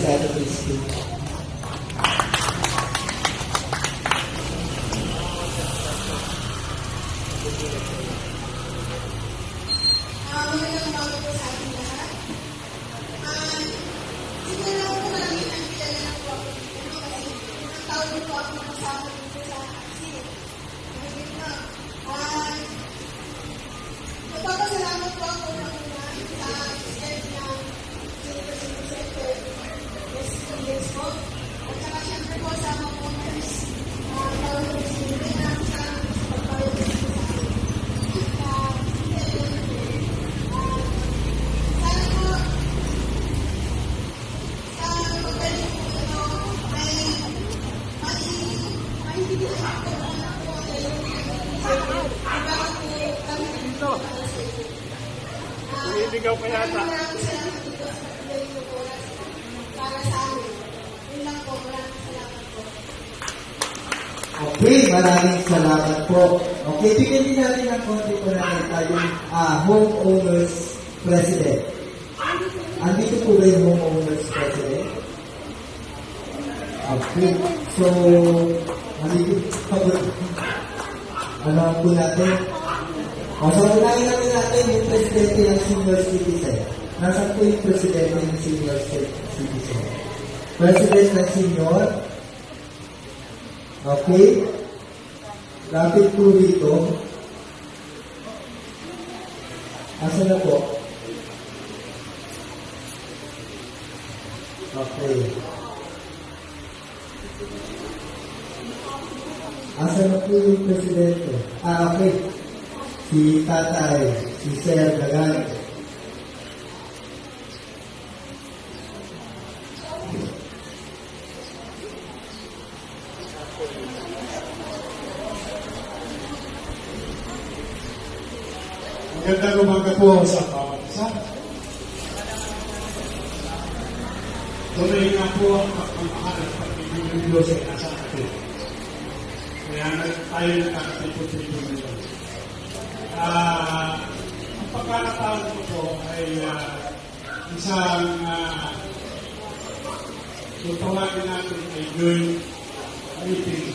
Secretary speak. Magandang umaga po sa ating lahat. Siguro po marami ang kilala na po ako dito kasi ilang taon din po ako nakasama dito sa AXIS. Mahigit na. Magpapasalamat po ako na una sa extent ng Senior Center Yes po. At saka siyempre po sa mga owners, tawag ko si Rina, sa pagpapayag ko sa akin. Iligaw ka yata. Okay, maraming salamat po. Okay, bigyan din natin ng konti po na yung homeowners president. Andito po ba yung homeowners president? Okay, so, andito alam po natin. So, unahin namin natin yung presidente ng senior citizen. Nasaan po yung presidente ng senior citizen? President ng senior. Okay. Lapit po dito. Asa na po? Okay. Asa na po yung presidente? Okay. Si Tatay, si Sir Dagan. Magandang umaga po sa bawat isa. Tuloy nga po ang pagmamahal at pag-ibig ng Diyos ay nasa atin. Kaya tayo nakakatipon-tipon nito. Ang pagkakataon ko po ay isang tutawagin natin ay joint meeting